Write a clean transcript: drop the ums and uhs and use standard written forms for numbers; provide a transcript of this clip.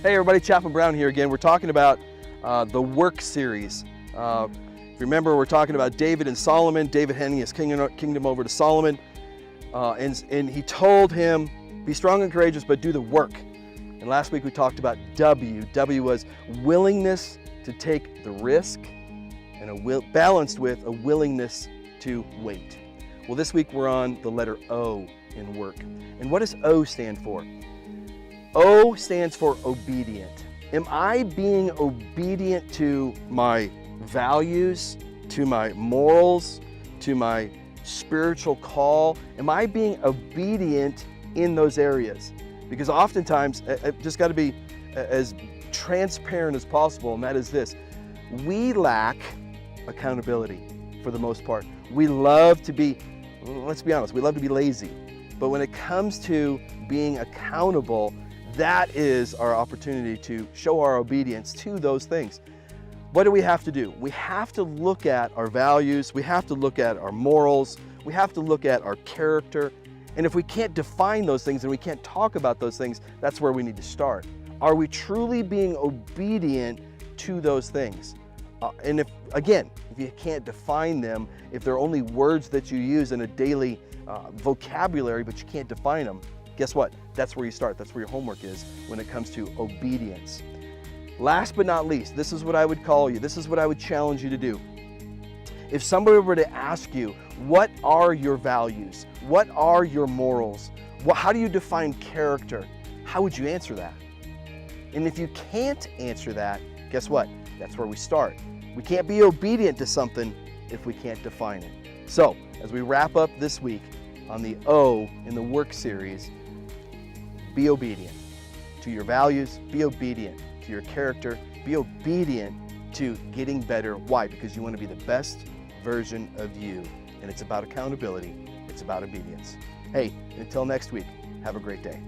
Hey everybody, Chaplain Brown here again. We're talking about the work series. If you remember, we're talking about David and Solomon. David handing his kingdom over to Solomon. And he told him, be strong and courageous, but do the work. And last week we talked about W. W was willingness to take the risk and balanced with a willingness to wait. Well, this week we're on the letter O in work. And what does O stand for? O stands for obedient. Am I being obedient to my values, to my morals, to my spiritual call? Am I being obedient in those areas? Because oftentimes, I've just got to be as transparent as possible, and that is this. We lack accountability for the most part. We love to be, let's be honest, we love to be lazy. But when it comes to being accountable, that is our opportunity to show our obedience to those things. What do we have to do? We have to look at our values, we have to look at our morals, we have to look at our character. And if we can't define those things and we can't talk about those things, that's where we need to start. Are we truly being obedient to those things? And if you can't define them, if they're only words that you use in a daily vocabulary, but you can't define them, guess what? That's where you start. That's where your homework is when it comes to obedience. Last but not least, this is what I would call you. This is what I would challenge you to do. If somebody were to ask you, what are your values? What are your morals? How do you define character? How would you answer that? And if you can't answer that, guess what? That's where we start. We can't be obedient to something if we can't define it. So, as we wrap up this week on the O in the work series, be obedient to your values, be obedient to your character, be obedient to getting better. Why? Because you want to be the best version of you. And it's about accountability, it's about obedience. Hey, until next week, have a great day.